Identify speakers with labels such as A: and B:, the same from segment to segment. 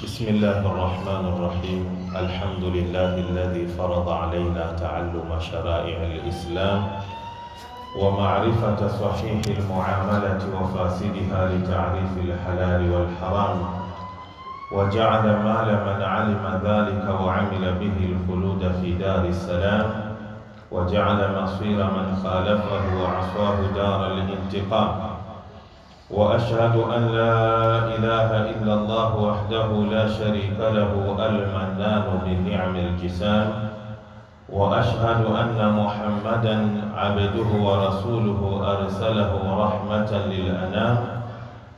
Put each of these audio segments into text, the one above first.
A: بسم الله الرحمن الرحيم. الحمد لله الذي فرض علينا تعلم شرائع الإسلام ومعرفة صحيح المعاملة وفاسدها لتعريف الحلال والحرام، وجعل مال من علم ذلك وعمل به الخلود في دار السلام، وجعل مصير من خالفه وعصاه دار الانتقام. وأشهد أن لا إله إلا الله وحده لا شريك له المنان بالنعم الجسام، وأشهد أن محمدا عبده ورسوله أرسله رحمة للأنام،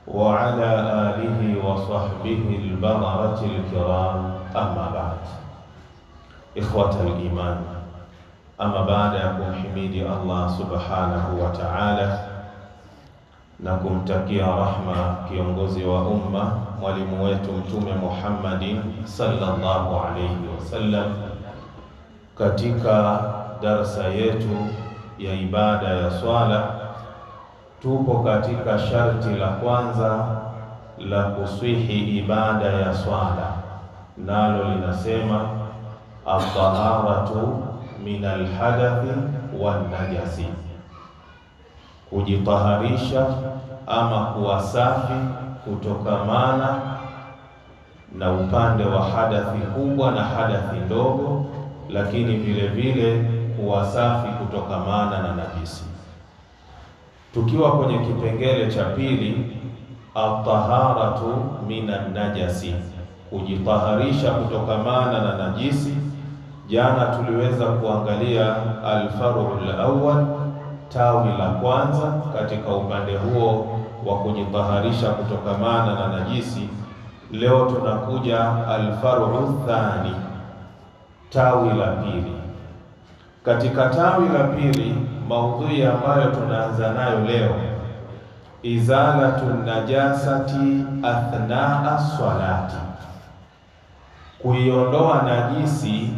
A: وعلى آله وصحبه البررة الكرام. أما بعد، إخوة الإيمان، أما بعد حميد الله سبحانه وتعالى na kumtakia rahma kiongozi wa umma, mwalimu wetu Mtume Muhammadin sallallahu alayhi wasallam. Katika darasa yetu ya ibada ya swala, tupo katika sharti la kwanza la kuswihi ibada ya swala, nalo linasema at-taharatu min al-hadathi wan-najasi, kujitaharisha ama kuwa safi kutokamana na upande wa hadathi kubwa na hadathi ndogo, lakini vile vile kuwa safi kutokamana na najisi. Tukiwa kwenye kipengele cha pili, at-taharatu minan najasi, kujitaharisha kutokamana na najisi. Jana tuliweza kuangalia al-far'ul awwal, tawi la kwanza katika upande huo wa kujitaharisha kutokamana na najisi. Leo tunakuja al-far'u thani, tawi la pili. Katika tawi la pili, maudhui ambayo tunaanza nayo leo, izalatu najasati athnaa salati, kuiondoa najisi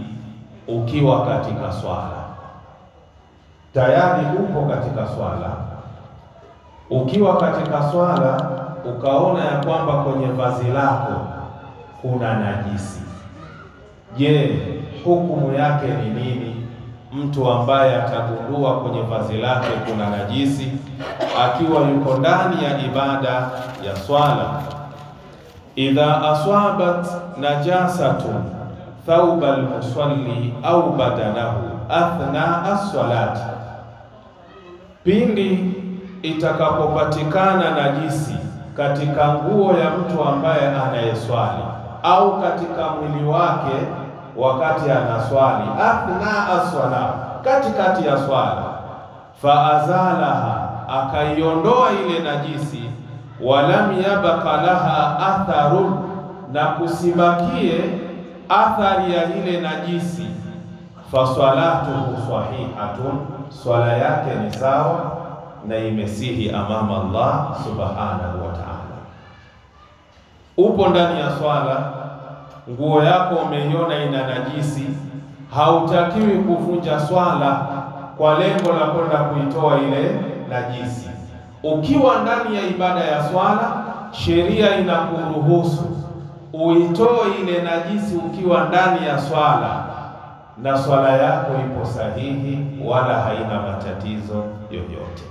A: ukiwa katika swala. Tayari upo katika swala, ukiwa katika swala ukaona ya kwamba kwenye vazi lako kuna najisi. Je, hukumu yake ni nini mtu ambaye atagundua kwenye vazi lake kuna najisi akiwa yuko ndani ya ibada ya swala? Idha aswabat najasatu thawba al-musalli au badanahu athna as-salati, pindi itakapopatikana najisi katika nguo ya mtu ambaye anayeswali au katika mwili wake wakati anaswali, athna as-sala, katikati ya swala, faazalaha, akaiondoa ile najisi, walam yabqa laha atharun, na kusibakie athari ya ile najisi, fasalatuhu sahihatun, swala yake ni sawa na imesihi amama Allah subhanahu wa ta'ala. Upo ndani ya swala, nguo yako umeiona ina najisi, hautakiwi kuvunja swala kwa lengo la kwenda kuitoa ile najisi. Ukiwa ndani ya ibada ya swala, sheria inakuruhusu uitoe ile najisi ukiwa ndani ya swala, na swala yako ipo sahihi wala haina matatizo yoyote.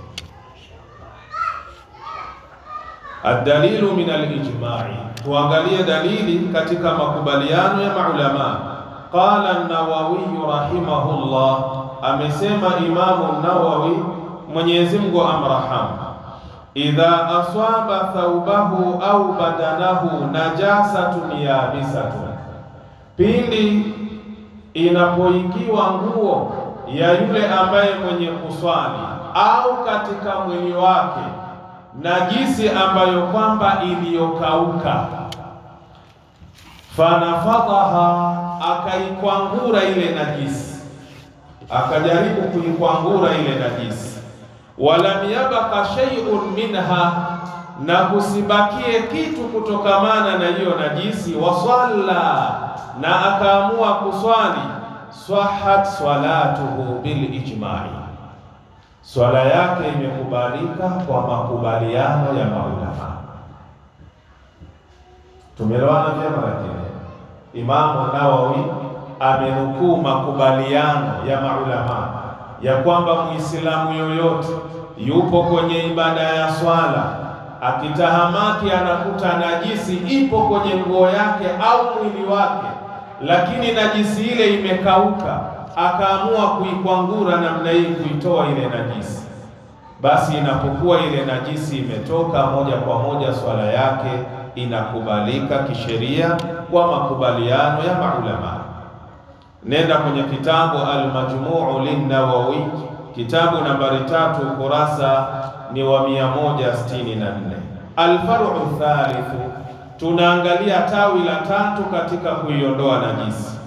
A: Ad-dalilu min al-ijma'i, tuangalie dalili katika makubaliano ya maulama. Qala an-Nawawi rahimahullah, amesema Imamu an-Nawawi, Mwenyezi Mungu amrahamu, idha aswaba thawbahu au badanahu najasatun yabisatun, pindi inapoingiwa nguo ya yule ambaye mwenye kuswali au katika mwili wake najisi ambayo kwamba iliyokauka, fanafadhaha, akaikwangura ile najisi, akajaribu kuikwangura ile najisi, walam yabqa shay'un minha, na kusibakie kitu kutokamana na hiyo najisi, wasalla, na akaamua kuswali, swahat salatuhu bil ijma'i, swala yake imekubalika kwa makubaliano ya maulama. Tumeelewana vyema. Lakini Imamu Nawawi amenukuu makubaliano ya maulama ya kwamba Muislamu yoyote yupo kwenye ibada ya swala, akitahamaki anakuta najisi ipo kwenye nguo yake au mwili wake, lakini najisi ile imekauka, akaamua kuikwangura namna hii, kuitoa ile najisi, basi inapokuwa ile najisi imetoka moja kwa moja, swala yake inakubalika kisheria kwa makubaliano ya maulama. Nenda kwenye kitabu Al-Majmuu lin-Nawawi, kitabu nambari 3, kurasa ni wa 164. Al-far'u thalithu, tunaangalia tawi la 3 katika kuiondoa najisi.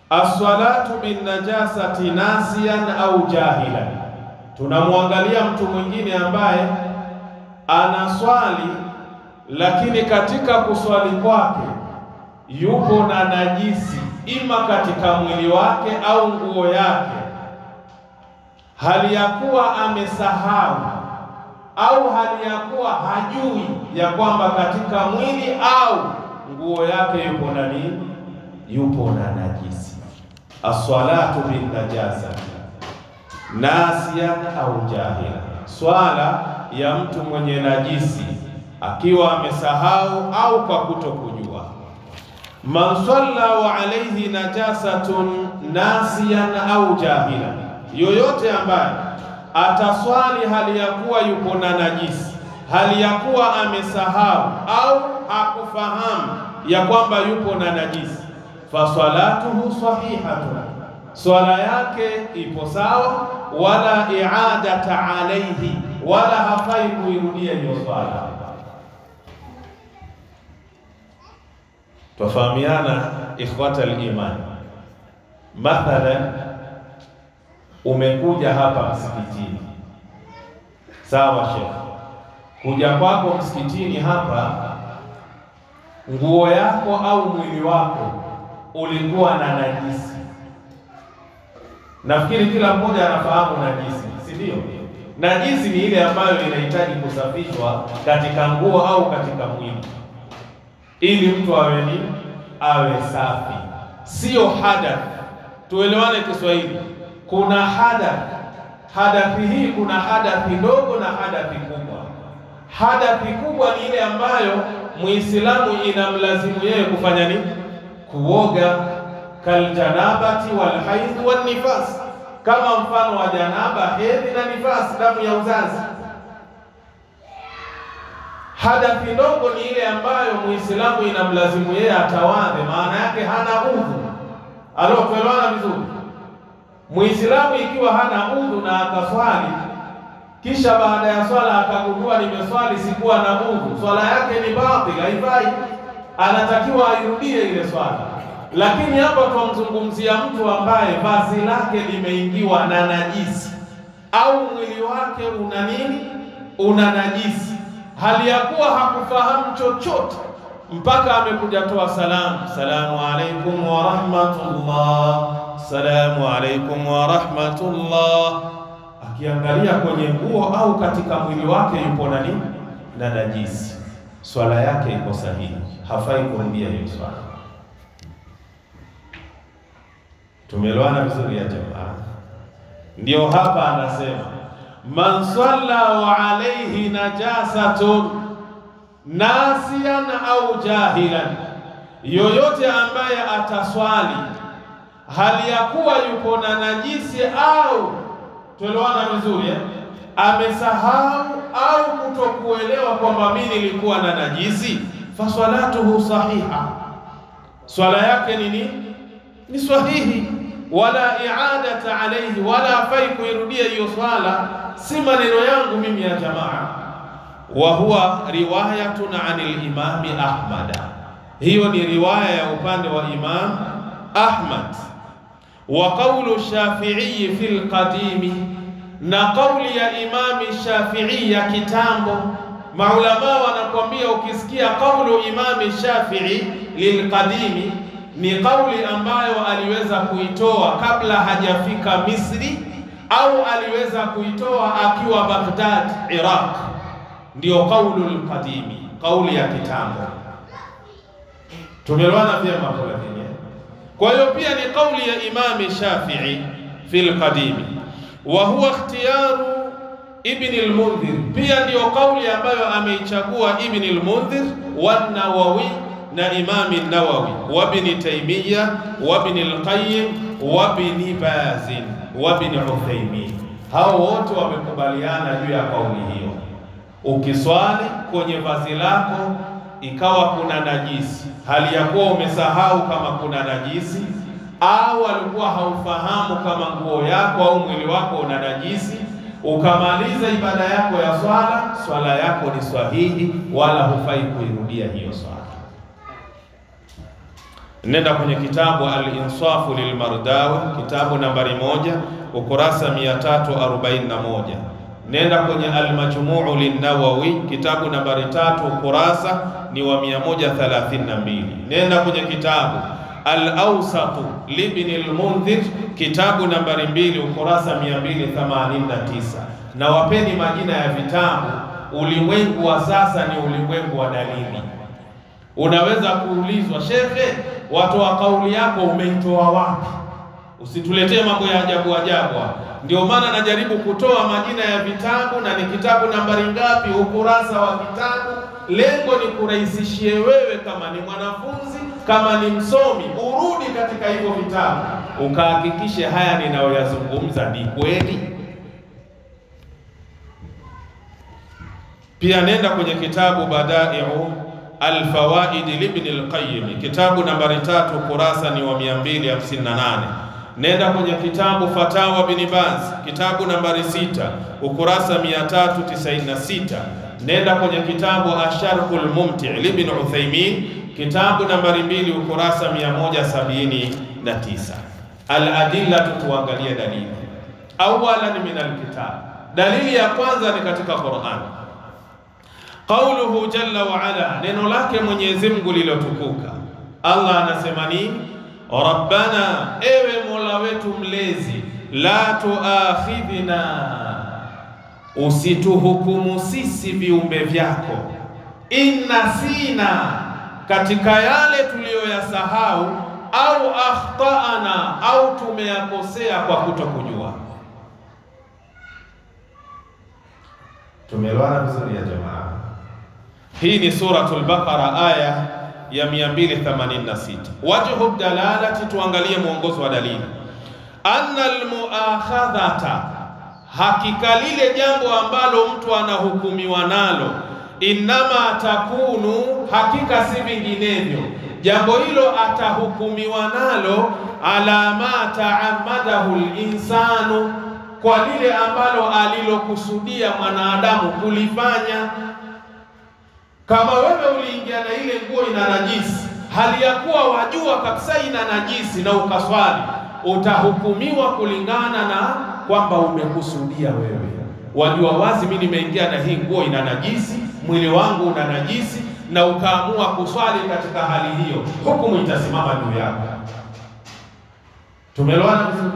A: As-salatu bin najasati nasiyan au jahilan, tunamwangalia mtu mwingine ambaye anaswali lakini katika kuswali kwake yupo na najisi, ima katika mwili wake au nguo yake, hali ya kuwa amesahau au hali ya kuwa hajui ya kwamba katika mwili au nguo yake yupo na najisi. As-salatu bin najasati nasiyan au jahila, swala ya mtu mwenye najisi akiwa amesahau au kwa kutokujua. Man salla wa alayhi najasatun nasiyan au jahila, yoyote ambaye ataswali hali ya kuwa yupo na najisi, hali ya kuwa amesahau au hakufahamu ya kwamba yupo na najisi, fa salatuhu sahihatun, swala yake ipo sawa, wala i'adata alayhi, wala hafai kuirudia hiyo swala. Tufahamiana ikhwata al-iman. Mathalan, umekuja hapa msikitini, sawa Sheikh, kuja kwako msikitini hapa, nguo yako au mwili wako ulikuwa na najisi. Nafikiri kila mmoja anafahamu najisi, si ndio? Najisi ni ile ambayo inahitaji kusafishwa katika nguo au katika mwili ili mtu awe safi, sio hadath. Tuelewane Kiswahili, kuna hadath. Hadathi hii kuna hadathi ndogo na hadathi kubwa. Hadathi kubwa ni ile ambayo Muislamu inamlazimu yeye kufanya nini? Kuoga, kaljanabati wal haidh wan nifas, kama mfano wa janaba, hedhi na nifasi, damu ya uzazi. Hadathi ndogo ni ile ambayo Muislamu inamlazimu yeye atawadhe, maana yake hana udhu. Tuelewana vizuri? Muislamu ikiwa hana udhu na akaswali, kisha baada ya swala akagundua nimeswali sikuwa na udhu, swala yake ni batili, haifai, anatakiwa airudie ile swala. Lakini hapa tunamzungumzia mtu ambaye vazi lake limeingiwa na najisi au mwili wake una najisi, hali ya kuwa hakufahamu chochote mpaka amekuja toa salamu, salamu alaykum wa rahmatullah, salamu alaykum wa rahmatullah, akiangalia kwenye nguo au katika mwili wake yupo na najisi, swala yake iko sahihi, hafai kurudia hiyo swala. Tumeelewana vizuri ya jamaa? Ndio hapa anasema man salla wa alayhi najasatun nasiyan au jahilan, yoyote ambaye ataswali hali ya kuwa yupo na najisi au, tuelewana vizuri, amesahau au kutokuelewa kwamba mimi nilikuwa na najisi, fa salatuhu sahiha, swala yake ni sahihi, wala i'adata alayhi, wala hafai kuirudia hiyo swala. Si maneno yangu mimi ya jamaa. Wa huwa riwayatun anil imami Ahmad, hiyo ni riwaya ya upande wa Imam Ahmad. Wa qawlu Shafi'i fil qadimi, na kauli ya Imam Shafi'i ya kitambo. Maulama wanakuambia ukisikia kaulu Imam Shafi'i lil qadimi, ni kauli ambayo aliweza kuitoa kabla hajafika Misri au aliweza kuitoa akiwa Baghdad, Iraq. Ndio kaulu al-qadimi, kauli ya kitambo. Tumeelewana vyema hapo lakini. Kwa hiyo pia ni kauli ya Imam Shafi'i fil qadim, wa huwa ikhtiyaru Ibn al-Mundhir, pia ndio kauli ambayo ameichagua Ibn al-Mundhir wa Nawawi na Imam an-Nawawi wa Ibn Taymiyyah wa Ibn al-Qayyim wa Ibn Baz wa Ibn Uthaymeen. Hao wote wamekubaliana juu ya kauli hiyo. Ukiswali kwenye vazi lako ikawa kuna najisi, hali ya kuwa umesahau kama kuna najisi, au alikuwa haufahamu kama nguo yako au mwili wako una najisi, ukamaliza ibada yako ya swala, swala yako ni sahihi, wala hufai kuirudia hiyo swala. Nenda kwenye kitabu Al-Insafu lil-Mardawi, kitabu nambari 1, ukurasa 341. Nenda kwenye Al-Majmu'u lin-Nawawi, kitabu nambari 3, ukurasa ni wa 132. Nenda kwenye kitabu Al-Awsatu li-Ibn al-Mundhir, kitabu nambari 2, ukurasa 289. Na wapeni majina ya vitabu. Ulimwengu wa sasa ni ulimwengu wa dalili. Unaweza kuulizwa, shekhe, watoa kauli yako umeitoa wapi? Usituletee mambo ya ajabu ajabu. Ndio maana najaribu kutoa majina ya vitabu na ni kitabu nambari ngapi, ukurasa wa kitabu. Lengo ni kurahisishie wewe kama ni mwanafunzi, kama ni msomi, urudi katika hivyo vitabu ukahakikishe haya ninayoyazungumza ni kweli. Pia nenda kwenye kitabu Bada'i'u al-Fawaid li-Ibn al-Qayyim, kitabu nambari 3, ukurasa ni wa 258. Nenda kwenye kitabu Fatawa Ibn Baz, kitabu nambari 6, ukurasa 396. Nenda kwenye kitabu Asharhul Mumti' li-Ibn Uthaymeen, kitabu nambari 2, ukurasa 179. Al-adilla, tuangalie dalili. Awalan min al-kitab, dalili ya kwanza ni katika Qur'an. Qauluhu jalla wa ala, neno lake Mwenyezi Mungu lilotukuka. Allah anasema nini? Rabbana, ewe Mola wetu mlezi, la tuakhidhna, usituhukumu sisi viumbe vyako, innasina, katika yale tuliyoyasahau, au akhtana, au tumeyakosea kwa kutokujua. Tumeelewana vizuri ya jamaa? Hii ni Suratul Baqara aya ya 286. Wajhu dalalati, tuangalie mwongozo wa dalili. Anna almuakhadhata, hakika lile jambo ambalo mtu anahukumiwa nalo, inama takunu, hakika si vinginevyo, jambo hilo atahukumiwa nalo, ala ma ta'ammadahu al-insanu, kwa lile ambalo alilokusudia mwanadamu kulifanya. Kama wewe uliingia na ile nguo ina najisi, hali ya kuwa wajua kabisa ina najisi na ukaswali, utahukumiwa kulingana na kwamba umekusudia wewe. Wajua wazi mimi nimeingia na hii nguo ina najisi, mwili wangu una najisi, na ukaamua kuswali katika hali hiyo, hukumu itasimama juu yako. Tumeelewana vizuri?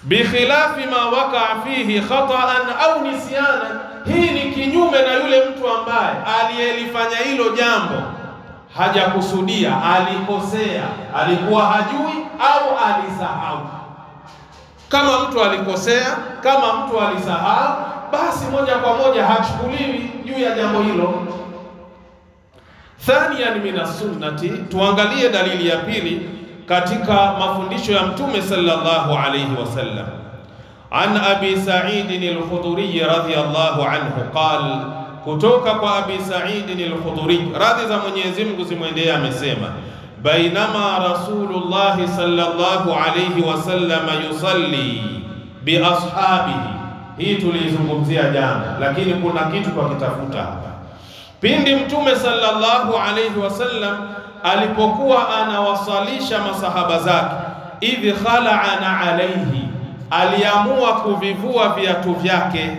A: Bikhilafi ma waqa'a fihi khata'an au nisyanan, hii ni kinyume na yule mtu ambaye aliyelifanya hilo jambo hajakusudia, alikosea, alikuwa hajui au alisahau. Kama mtu alikosea, kama mtu alisahau, basi moja kwa moja hachukuliwi juu ya jambo hilo. Thaniyan min as-sunnati, tuangalie dalili ya pili katika mafundisho ya Mtume sallallahu alayhi wasallam. An Abi Sa'id al-Khudri radhiyallahu anhu qala, kutoka kwa Abi Sa'id al-Khudri, radhi za Mwenyezi Mungu zimwendee, amesema bainama Rasulullah sallallahu alayhi wasallam yusalli bi ashabihi. Hii tulizungumzia jana, lakini kuna kitu kwa kitafuta hapa. Pindi Mtume sallallahu alayhi wasallam alipokuwa anawasalisha masahaba zake, idh khala'ana alayhi, aliamua kuvivua viatu vyake,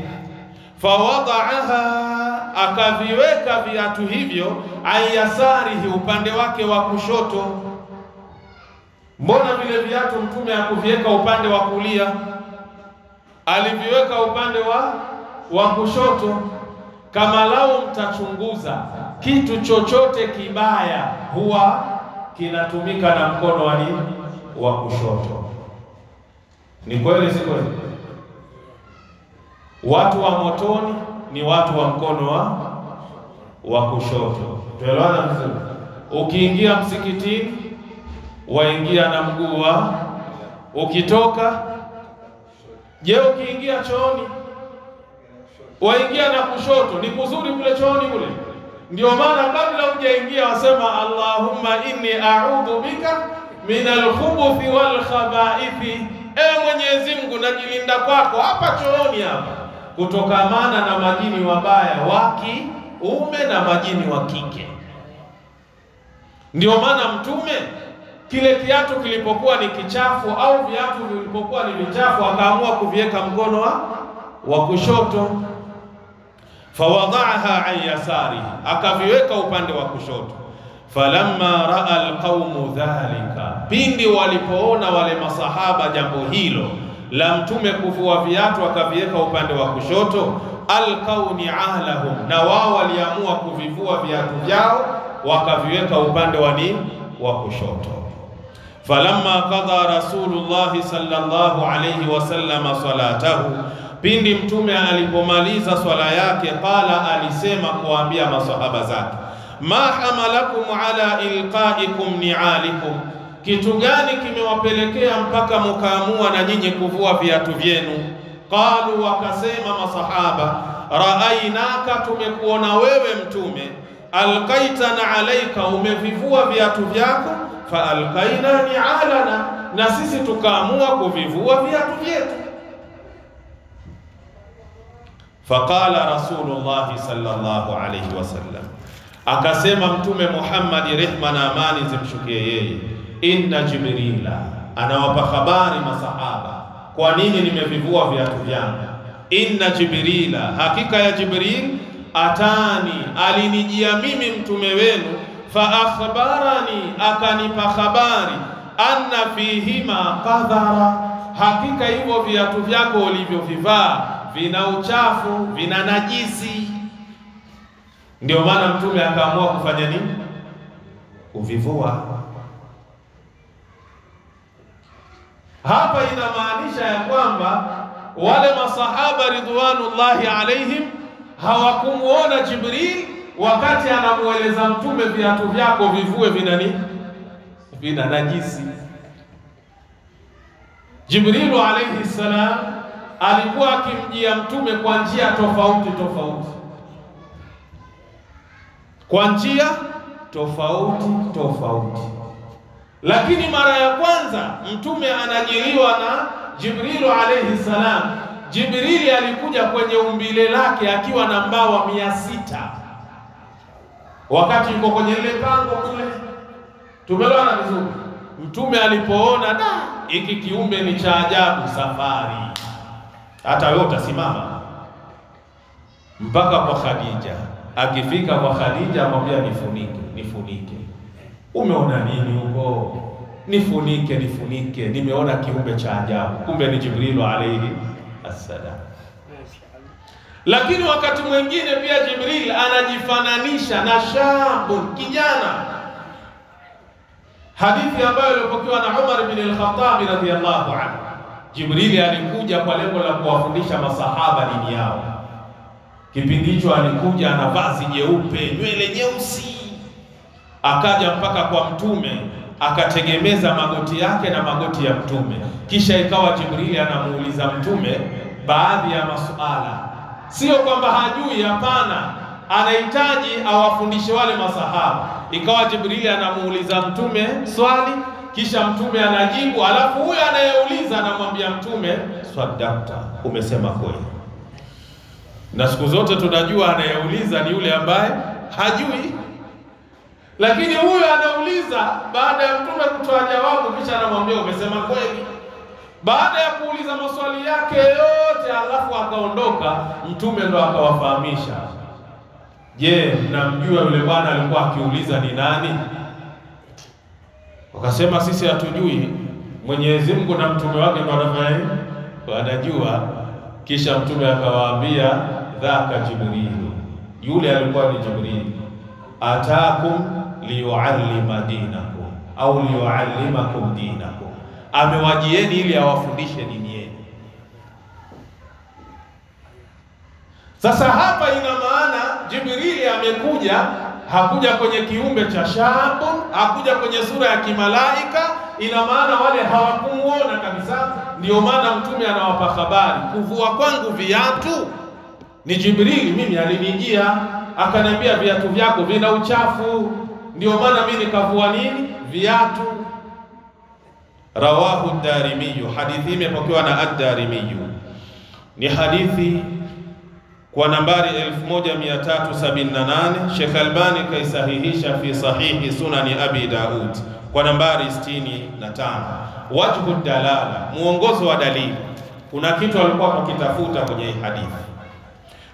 A: fawada'aha, akaviweka viatu hivyo, ayasarihi, upande wake wa kushoto. Mbona vile viatu Mtume hakuviweka upande wa kulia, aliviweka upande wa kushoto? kama lau mtachunguza kitu chochote kibaya huwa kinatumika na mkono wa nini? Wa kushoto. Ni kweli si kweli? Watu wa motoni ni watu wa mkono wa kushoto. Tuelewana vizuri? Ukiingia msikitini waingia na mguu wa, ukitoka je, ukiingia chooni waingia na kushoto. Ni kuzuri kule chooni kule. Ndio maana kabla hujaingia wasema Allahumma inni a'udhu bika minal khubuthi wal khabaithi. Mwenyezi Mungu najilinda kwako hapa chooni hapa kutokamana na majini wabaya wa kiume na majini wa kike. Ndio maana Mtume kile kiatu kilipokuwa ni kichafu au viatu vilipokuwa ni vichafu akaamua kuviweka mkono wa kushoto. Fawadaaha an yasari, akaviweka upande wa kushoto. Falamma raa alqaumu dhalika, pindi walipoona wale masahaba jambo hilo la Mtume kuvua viatu akaviweka upande wa kushoto, alqauni ahlahum, na wao waliamua kuvivua viatu vyao wakaviweka upande wa kushoto. Falamma qada Rasulullah sallallahu alayhi wasallam salatahu, pindi Mtume alipomaliza swala yake, qala, alisema kuambia masahaba zake, ma hamalakum ala ilqaikum ni'alikum, kitu gani kimewapelekea mpaka mkaamua na nyinyi kuvua viatu vyenu? Qalu, wakasema masahaba, raainaka, tumekuona wewe Mtume, alqaitana alaika, umevivua viatu vyako, fa alqaina ni'alana, na sisi tukaamua kuvivua viatu vyetu. Faqala Rasulullah sallallahu alayhi wasallam, akasema Mtume Muhammad, rehma na amani zimshukie yeye, inna Jibrila, anawapa habari masahaba kwa nini nimevivua viatu vyangu. Inna Jibrila, hakika ya Jibril, atani, alinijia mimi mtume wenu, fa akhbarani, akanipa habari, anna fihima qadhara, hakika hivyo viatu vyako ulivyovivaa vina uchafu, vina najisi. Ndio maana Mtume akaamua kufanya nini? Kuvivua. Hapa inamaanisha ya kwamba wale masahaba ridwanullahi alaihim hawakumuona Jibril wakati anamueleza Mtume viatu vyako vivue vina nini? Vina najisi. Jibrilu alayhi salam alikuwa akimjia Mtume kwa njia tofauti tofauti, kwa njia tofauti tofauti. Lakini mara ya kwanza Mtume anajiliwa na Jibrilu alayhi salam. Jibrili alikuja kwenye umbile lake akiwa na mbawa 600 wakati yuko kwenye ile pango kule. Tumeelewana vizuri? Mtume alipoona hiki kiumbe ni cha ajabu, safari, hata wewe utasimama mpaka kwa Khadija. Akifika kwa Khadija amwambia, nifunike. Umeona nini huko? Nifunike, nimeona kiumbe cha ajabu. Kumbe ni Jibrilu alayhi assalam. Lakini wakati mwingine pia Jibril anajifananisha na shabun, kijana. Hadithi ambayo ilipokewa na Umar bin al-Khattab radhiyallahu anhu, Jibril alikuja kwa lengo la kuwafundisha masahaba dini yao. Kipindi hicho alikuja na vazi jeupe, nywele nyeusi, akaja mpaka kwa Mtume, akategemeza magoti yake na magoti ya Mtume. Kisha ikawa Jibril anamuuliza Mtume baadhi ya masuala, sio kwamba hajui, hapana, anahitaji awafundishe wale masahaba. Ikawa Jibril anamuuliza Mtume swali, kisha Mtume anajibu, alafu huyo anayeuliza anamwambia Mtume, swadakta, umesema kweli. Na siku zote tunajua anayeuliza ni yule ambaye hajui, lakini huyo anauliza baada ya Mtume kutoa jawabu, kisha anamwambia umesema kweli. Baada ya kuuliza maswali yake yote alafu akaondoka, Mtume ndo akawafahamisha, je, mnamjua yule bwana alikuwa akiuliza ni nani? Wakasema sisi hatujui, Mwenyezi Mungu na mtume wake ndo wanajua. Kisha Mtume akawaambia, dhaka Jibril, Yule alikuwa ni Jibril. Atakum liyuallima dinakum au liyuallimakum dinakum, amewajieni ili awafundishe dini yenu. Sasa hapa ina maana Jibrili amekuja, hakuja kwenye kiumbe cha shabu, hakuja kwenye sura ya kimalaika. Ina maana wale hawakumuona kabisa. Ndio maana Mtume anawapa habari, kuvua kwangu viatu ni Jibrili, mimi alinijia akaniambia viatu vyako vina uchafu, ndio maana mimi nikavua nini? Viatu. Rawahu ad-Darimi, hadithi imepokewa na ad-Darimi. Ni hadithi kwa nambari 1378. Sheikh Albani kaisahihisha fi sahihi sunani Abi Daud kwa nambari 65. Wajhu dalala, muongozo wa dalili. Kuna kitu alikuwa tukitafuta kwenye hii hadithi.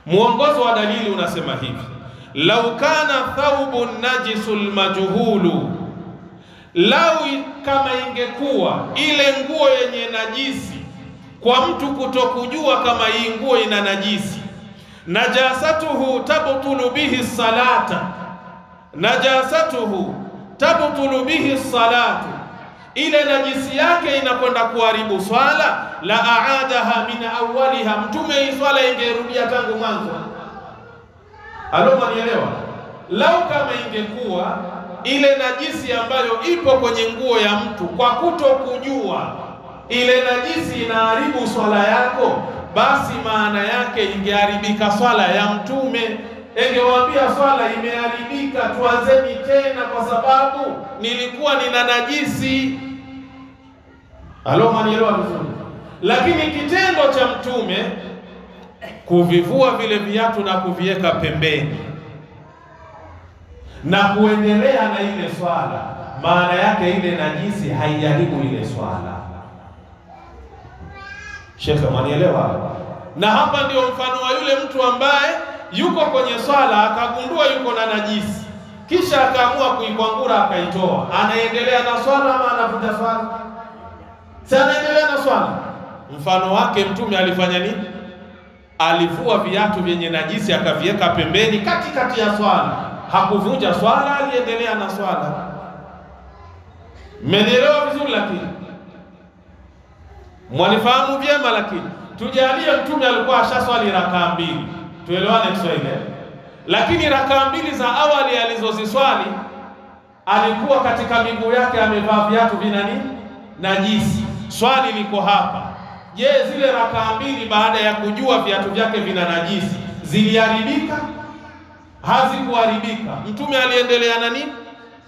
A: Muongozo wa dalili unasema hivi: lau kana thawbun najisul majhulu, lau kama ingekuwa ile nguo yenye najisi kwa mtu kutokujua kama hii nguo ina najisi, najasatuhu tabtulu bihi salata, najasatuhu tabtulu bihi salatu, ile najisi yake inakwenda kuharibu swala, la aadaha min awwaliha, Mtume hii swala ingerudia tangu mwanzo. Manielewa? Lau kama ingekuwa ile najisi ambayo ipo kwenye nguo ya mtu kwa kutokujua ile najisi inaharibu swala yako, basi maana yake ingeharibika swala ya Mtume. Ingewaambia swala imeharibika, tuanzeni tena kwa sababu nilikuwa nina najisi. Manielewa vizuri? Lakini kitendo cha Mtume kuvivua vile viatu na kuviweka pembeni na kuendelea na ile swala, maana yake ile najisi haijaribu ile swala. Shekhe, mwanielewa? Na hapa ndio mfano wa yule mtu ambaye yuko kwenye swala akagundua yuko na najisi, kisha akaamua kuikwangura akaitoa. Anaendelea na swala ama anavuta swala? Si anaendelea na swala. Mfano wake Mtume alifanya nini? Alivua viatu vyenye najisi akaviweka pembeni katikati ya swala. Hakuvunja swala, aliendelea na swala. Mmenielewa vizuri? Lakini mwanifahamu vyema. Lakini tujalie Mtume alikuwa ashaswali rakaa mbili, tuelewane Kiswahili. Lakini rakaa mbili za awali alizoziswali alikuwa katika miguu yake amevaa viatu vina nini? Najisi. Swali liko hapa, je, zile rakaa mbili baada ya kujua viatu vyake vina najisi ziliharibika? Hazikuharibika. Mtume aliendelea na nini?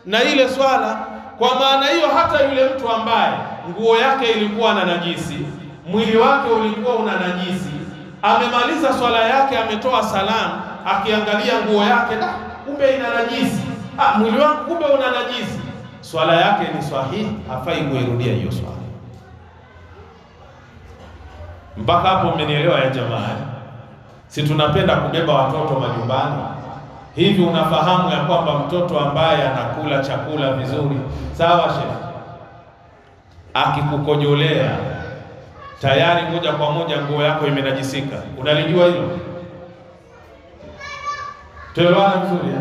A: Na ile swala. Kwa maana hiyo hata yule mtu ambaye nguo yake ilikuwa na najisi, mwili wake ulikuwa una najisi, amemaliza swala yake, ametoa salamu, akiangalia nguo yake, kumbe ina najisi, mwili wangu kumbe una najisi, swala yake ni sahihi, hafai kuirudia hiyo swala. Mpaka hapo mmenielewa ya jamaa? Si tunapenda kubeba watoto majumbani hivi? Unafahamu ya kwamba mtoto ambaye anakula chakula vizuri, sawa shehe, akikukojolea tayari moja kwa moja nguo yako imenajisika. Unalijua hilo? Tuelewana vizuri?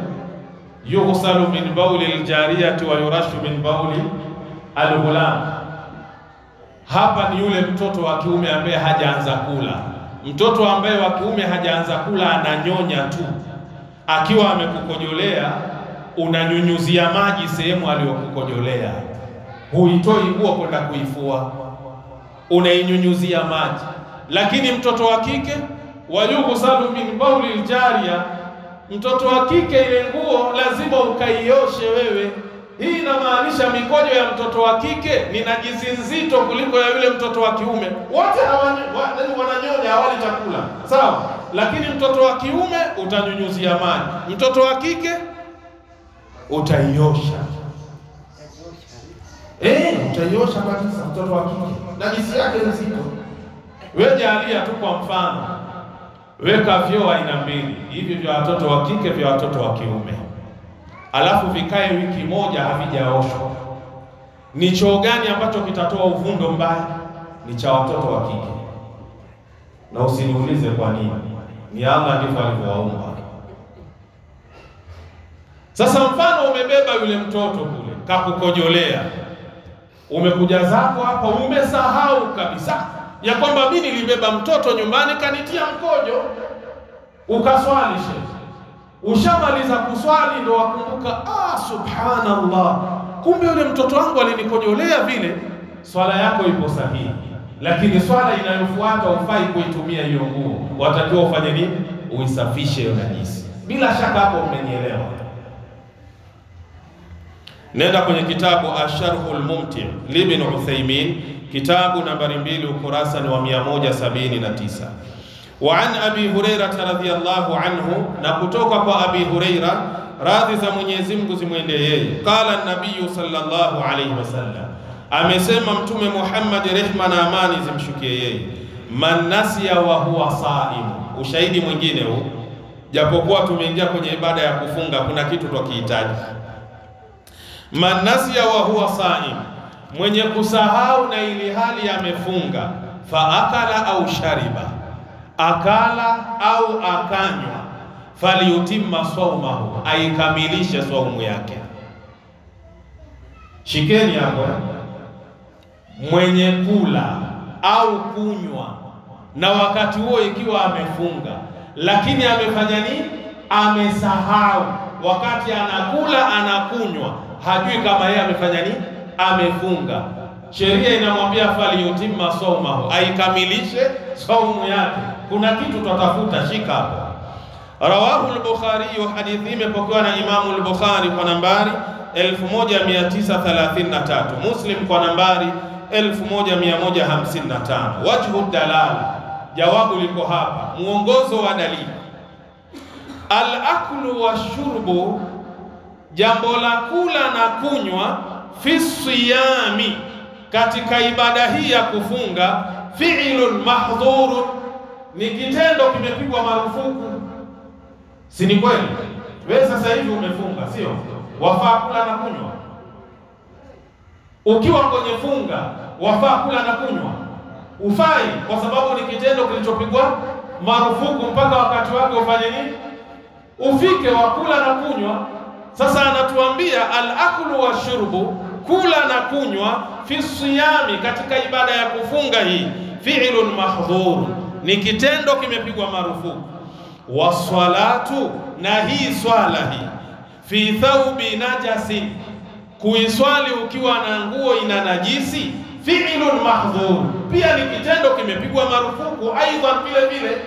A: Yughsalu min bauli aljariyati wa yurashu min bauli alghulam. Hapa ni yule mtoto wa kiume ambaye hajaanza kula. Mtoto ambaye wa kiume hajaanza kula ananyonya tu, akiwa amekukojolea unanyunyuzia maji sehemu aliyokukojolea. Huitoi nguo kwenda kuifua, unainyunyuzia maji. Lakini mtoto wa kike, wayughsalu min bauli aljariya, mtoto wa kike ile nguo lazima ukaioshe wewe. Hii inamaanisha mikojo ya mtoto wa kike ni najisi nzito kuliko ya yule mtoto wa kiume. Wote wananyonya, hawali chakula, sawa? Lakini mtoto wa kiume utanyunyuzia maji, mtoto wa kike utaiosha. Utaiosha kabisa mtoto wa kike, najisi yake nzito. Wewe jalia tu kwa mfano, weka vyoo aina mbili hivi vya watoto wa kike, vya watoto wa kiume, alafu vikae wiki moja havijaoshwa. Ni choo gani ambacho kitatoa uvundo mbaya? Ni cha watoto wa kike. Na usiniulize kwa nini, ni Allah ndivyo alivyowaumba. Sasa mfano umebeba yule mtoto kule, kakukojolea, umekuja zako hapa, umesahau kabisa ya kwamba mimi nilibeba mtoto nyumbani kanitia mkojo, ukaswali shehe. Ushamaliza kuswali ndo wakumbuka, subhanallah, kumbe yule mtoto wangu alinikojolea vile. Swala yako ipo sahihi, lakini swala inayofuata ufai kuitumia hiyo nguo. Watakiwa ufanye nini? Uisafishe hiyo najisi. Bila shaka hapo mmenielewa. Nenda kwenye kitabu Asharhul Mumti' Ibn Uthaymeen, kitabu nambari 2, ukurasa wa 179. Wa an Abi Hurairah radhiyallahu anhu, na kutoka kwa Abi Hurairah, radhi za Mwenyezi Mungu zimwende yeye, qala an-nabiy sallallahu alayhi wasallam, amesema Mtume Muhammad, rehma na amani zimshukie yeye, man nasiya wa huwa saim. Ushahidi mwingine huu, japokuwa tumeingia kwenye ibada ya kufunga, kuna kitu tukihitaji. Man nasiya wa huwa saim, mwenye kusahau na ili hali amefunga, fa akala au shariba, akala au akanywa, falyutimma sawmahu, aikamilishe saumu yake. Shikeni hapo, mwenye kula au kunywa na wakati huo ikiwa amefunga, lakini amefanya nini? Amesahau wakati anakula anakunywa, hajui kama yeye amefanya nini? Amefunga. Sheria inamwambia falyutimma sawmahu, aikamilishe saumu yake. Kuna kitu tutafuta, shika hapo. Rawahu al-Bukhari, hadithi imepokewa na Imamu al-Bukhari kwa nambari 1933, Muslim kwa nambari 1155. Wajhu dalala, jawabu liko hapa, muongozo wa dalili. Al-aklu wa shurbu, jambo la kula na kunywa, fi siyami, katika ibada hii ya kufunga, fi'lun mahdhurun, ni kitendo kimepigwa marufuku. Si ni kweli? Wewe sasa hivi umefunga, sio? Wafaa kula na kunywa. Ukiwa kwenye funga wafaa kula na kunywa? Ufai, kwa sababu ni kitendo kilichopigwa marufuku mpaka wakati wake ufanye nini? Ufike wa kula na kunywa. Sasa anatuambia al-aklu wa shurbu, kula na kunywa, fi siyami, katika ibada ya kufunga hii, fi'lun mahdhur, ni kitendo kimepigwa marufuku. Waswalatu, na hii swala hii, fi thawbi najasin, kuiswali ukiwa na nguo ina najisi, fi'lun mahdhur, pia ni kitendo kimepigwa marufuku aidha vile vile.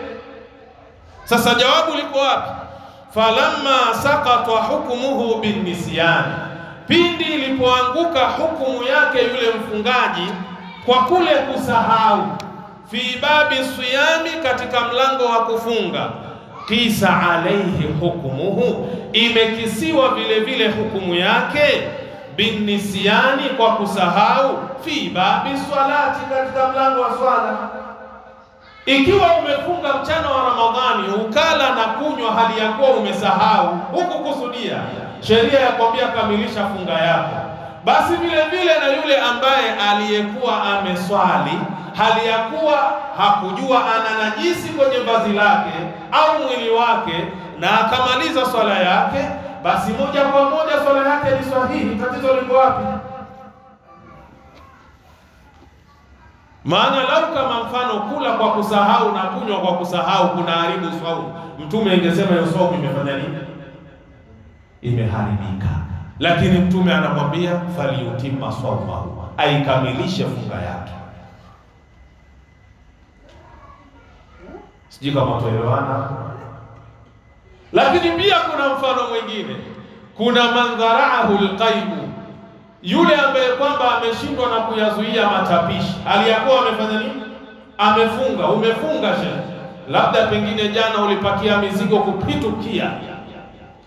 A: Sasa jawabu liko wapi? Falamma saqata hukmuhu bin nisyan, pindi ilipoanguka hukumu yake yule mfungaji kwa kule kusahau, fi babi siyami, katika mlango wa kufunga, qisa alayhi hukmuhu, imekisiwa vile vile hukumu yake, bin nisyani, kwa kusahau, fi babi swalati, katika mlango wa swala. Ikiwa umefunga mchana wa Ramadhani ukala na kunywa hali ya kuwa umesahau, huku kusudia, sheria ya kwambia kamilisha funga yako. Basi vile vile na yule ambaye aliyekuwa ameswali hali ya kuwa hakujua ana najisi kwenye vazi lake au mwili wake, na akamaliza swala yake, basi moja kwa moja swala yake ni sahihi. Tatizo liko wapi? Maana lau kama mfano kula kwa kusahau na kunywa kwa kusahau kuna haribu saumu, Mtume ingesema hiyo saumu imefanya nini? Imeharibika. Lakini Mtume anakwambia falyutimma sawmahu, aikamilishe funga yake. Sijui kama tuelewana. Lakini pia kuna mfano mwingine, kuna mandharaahu alqaibu, yule ambaye kwamba ameshindwa na kuyazuia matapishi, aliyakuwa amefanya nini? Amefunga. Umefunga shehe, labda pengine jana ulipakia mizigo kupitukia,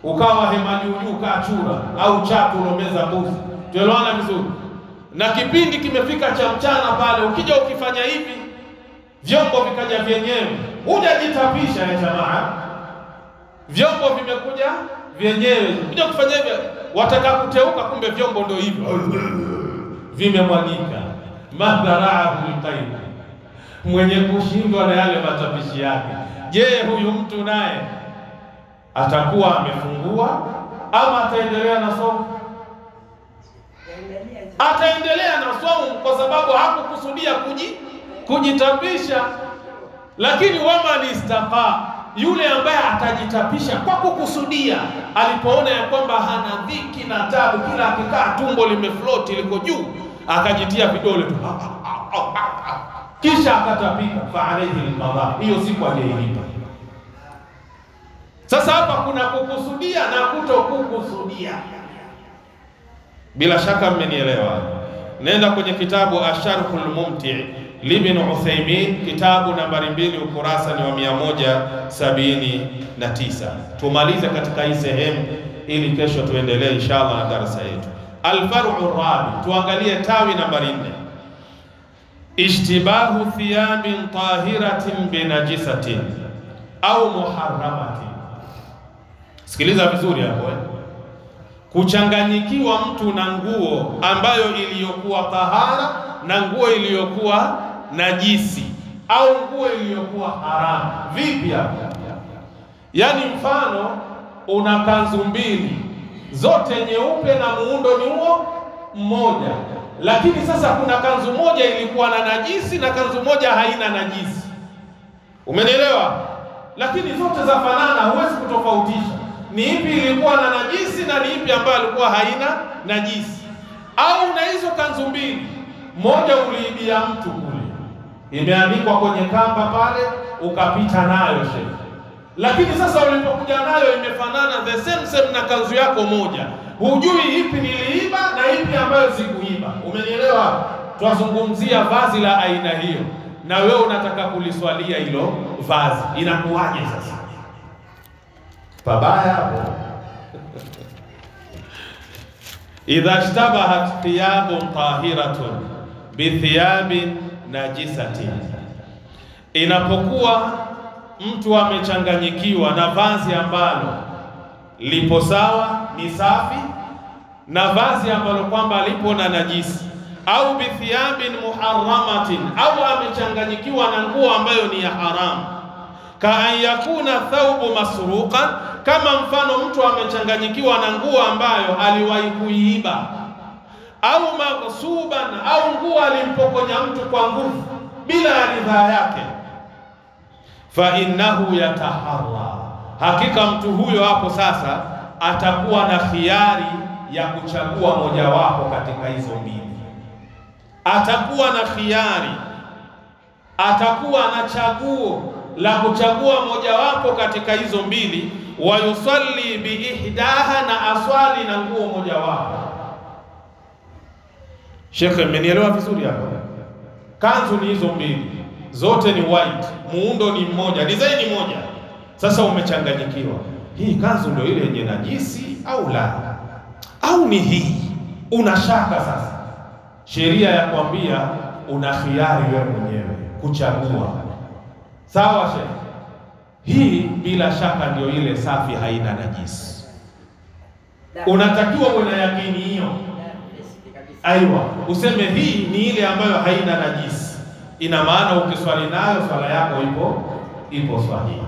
A: ukawa hema juu kachura au chatu ulomeza mbuzi, tuelewana vizuri, na kipindi kimefika cha mchana pale, ukija ukifanya hivi vyombo vikaja vyenyewe, hujajitapisha ya jamaa, vyombo vimekuja vyenyewe, kuja kufanya hivi, wataka kuteuka, kumbe vyombo ndio hivyo vimemwagika. Madharaahu alqaib, mwenye kushindwa na yale matapishi yake. Je, huyu mtu naye atakuwa amefungua ama ataendelea na somo? Ataendelea na somo kwa sababu hakukusudia kujitapisha. Lakini waman istaqa, yule ambaye atajitapisha kwa kukusudia, alipoona ya kwamba hana dhiki na tabu, kila akikaa tumbo limefloat liko juu, akajitia vidole tu kisha akatapika, fa alayhi alqadha, hiyo siku aliilipa. Sasa hapa kuna kukusudia na kutokukusudia. Bila shaka mmenielewa. Nenda kwenye kitabu Asharhul Mumti' Ibn Uthaymeen, kitabu nambari 2, ukurasa ni wa 179. Tumalize katika hii sehemu ili kesho tuendelee inshallah na darasa yetu. Al-far'u rabi, tuangalie tawi nambari 4. Ishtibahu thiyabin tahiratin binajisatin au muharramatin. Sikiliza vizuri hapo Kuchanganyikiwa mtu na nguo ambayo iliyokuwa tahara na nguo iliyokuwa najisi au nguo iliyokuwa haramu. Vipi hapo? Yaani mfano una kanzu mbili zote nyeupe na muundo ni huo mmoja, lakini sasa kuna kanzu moja ilikuwa na najisi na kanzu moja haina najisi. Umenielewa? Lakini zote za fanana, huwezi kutofautisha ni ipi ilikuwa na najisi na ni ipi ambayo ilikuwa haina najisi. Au na hizo kanzu mbili, moja uliibia mtu kule, imeandikwa kwenye kamba pale, ukapita nayo shehe, lakini sasa ulipokuja nayo imefanana the same na kanzu yako moja, hujui ipi niliiba na ipi ambayo sikuiba. Umenielewa? Twazungumzia vazi la aina hiyo, na wewe unataka kuliswalia hilo vazi, inakuwaje sasa? Pabaya hapo. Idha ishtabahat thiyabun tahiratun bi thiyabin najisatin, inapokuwa mtu amechanganyikiwa na vazi ambalo lipo sawa ni safi na vazi ambalo kwamba lipo na najisi, au bi thiyabin muharramatin, au amechanganyikiwa na nguo ambayo ni ya haramu, ka an yakuna thawbu masruqan, kama mfano mtu amechanganyikiwa na nguo ambayo aliwahi kuiiba, au maghsuban, au nguo alimpokonya mtu kwa nguvu bila ridhaa yake, fa innahu yataharra, hakika mtu huyo hapo sasa atakuwa na khiari ya kuchagua mojawapo katika hizo mbili. Atakuwa na khiari, atakuwa na chaguo la kuchagua mojawapo katika hizo mbili. Wa yusalli biihdaha, na aswali na nguo mojawapo. Shekhe, mmenielewa vizuri hapo? Kanzu ni hizo mbili, zote ni white, muundo ni mmoja, design moja. Sasa umechanganyikiwa, hii kanzu ndio ile yenye najisi au la, au ni hii? Unashaka sasa. Sheria ya kwambia una khiari wewe mwenyewe kuchagua. Sawa shehe? Hii bila shaka ndio ile safi, haina najisi. Unatakiwa uwe na yakini hiyo. Aiwa, useme hii ni ile ambayo haina najisi. Ina maana ukiswali nayo swala yako ipo sahihi.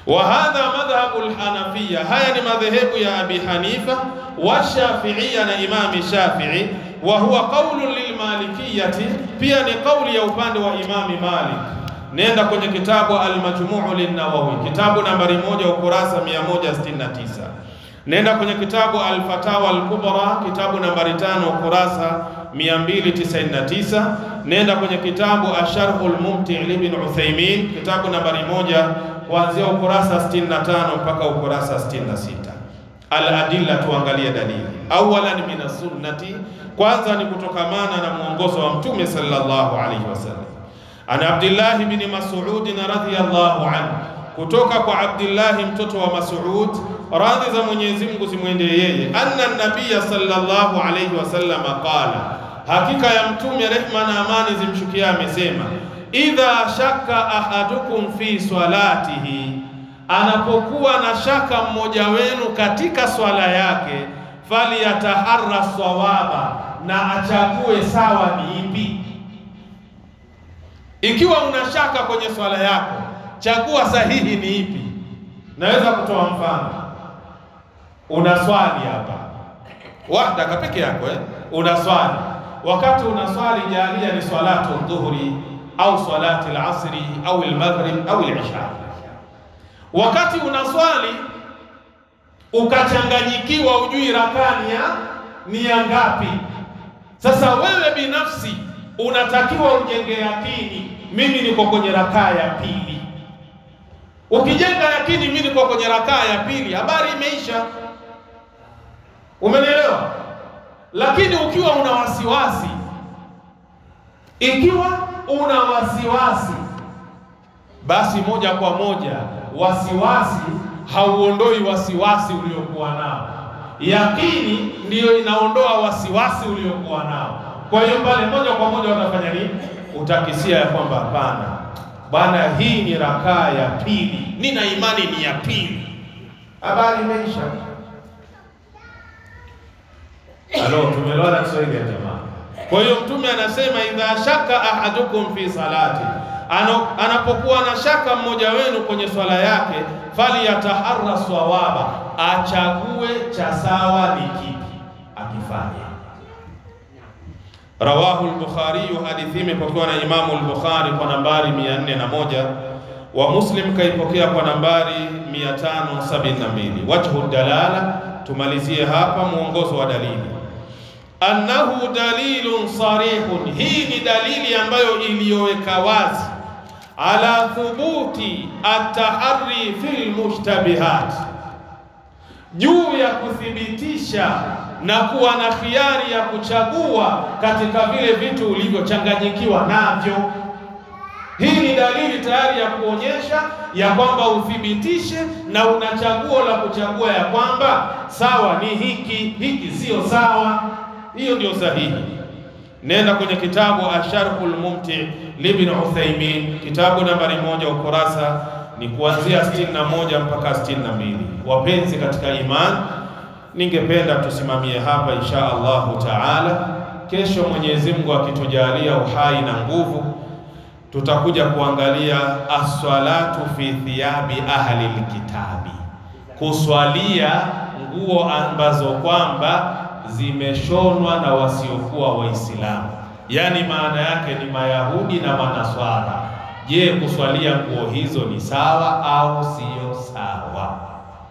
A: Wa hadha madhhabu al-Hanafiyya, haya ni madhehebu ya Abi Hanifa wa Shafi'iyya na Imam Shafi'i, wa huwa qawlun lilmalikiyyati, pia ni kauli ya upande wa Imam Malik. Nenda kwenye kitabu Al-Majmu' lin-Nawawi, kitabu nambari 1 ukurasa 169. Nenda kwenye kitabu Al-Fatawa Al-Kubra, kitabu nambari 5 ukurasa 299. Nenda kwenye kitabu Asharhul Mumti' Ibn Uthaymeen, kitabu nambari 1 kuanzia ukurasa 65 mpaka ukurasa 66. Al-adilla, tuangalie dalili. Awalan min as-sunnati, kwanza ni kutokamana na muongozo wa Mtume sallallahu alayhi wasallam. Ana Abdullah ibn Mas'ud radhiyallahu anhu, kutoka kwa Abdullah mtoto wa Mas'ud, radhi za Mwenyezi Mungu zimwende yeye, anna an-nabiy sallallahu alayhi wasallam qala, hakika ya Mtume rehma na amani zimshukia amesema, idha shakka ahadukum fi salatihi, anapokuwa na shaka mmoja wenu katika swala yake, faliyataharra sawaba, na achague sawa ni ipi. Ikiwa una shaka kwenye swala yako, chagua sahihi ni ipi. Naweza kutoa mfano. unaswali hapa wahdaka peke yako unaswali. Wakati unaswali jalia ni salatu dhuhri au salati al-asri au al-maghrib au al-isha. Wakati unaswali ukachanganyikiwa, ujui rakani ni ya ngapi. Sasa wewe binafsi unatakiwa ujenge yakini, mimi niko kwenye rakaa ya pili. Ukijenga yakini mimi niko kwenye rakaa ya pili, habari imeisha. Umenielewa? Lakini ukiwa una wasiwasi, ikiwa una wasiwasi, basi moja kwa moja wasiwasi hauondoi wasiwasi uliokuwa nao. Yakini ndiyo inaondoa wasiwasi uliokuwa nao. Kwa hiyo pale moja kwa moja utafanya nini? Utakisia ya kwamba hapana bwana, hii ni rakaa ya pili, nina imani ni ya pili, habari imeisha. Halo, tumeelewana Kiswahili ya jamaa? Kwa hiyo Mtume anasema idha shaka ahadukum fi salati, anapokuwa na shaka mmoja wenu kwenye swala yake, faliyataharra sawaba, achague cha sawa ni kipi akifanya. Rawahu al-Bukhari, hadithi imepokewa na Imamu al-Bukhari kwa nambari 401, wa Muslim kaipokea kwa nambari 572. Wajhu dalala, tumalizie hapa muongozo wa dalili. Annahu dalilun sarihun, hii ni dalili ambayo iliyoweka wazi ala thubuti at-tahari fil mushtabihat, juu ya kuthibitisha na kuwa na khiari ya kuchagua katika vile vitu ulivyochanganyikiwa navyo. Hii ni dalili tayari ya kuonyesha ya kwamba uthibitishe na una chaguo la kuchagua ya kwamba sawa ni hiki sio sawa. Hiyo ndio sahihi. Nenda kwenye kitabu Asharhul Mumti Ibn Uthaymeen, kitabu nambari 1, ukurasa ni kuanzia 61 mpaka 62. Wapenzi katika imani, ningependa tusimamie hapa insha Allahu taala. Kesho Mwenyezi Mungu akitujalia uhai na nguvu, tutakuja kuangalia as-salatu fi thiyabi ahli al-kitabi, kuswalia nguo ambazo kwamba zimeshonwa na wasiokuwa Waislamu, yani maana yake ni Mayahudi na Manaswara. Je, kuswalia nguo hizo ni sawa au sio sawa?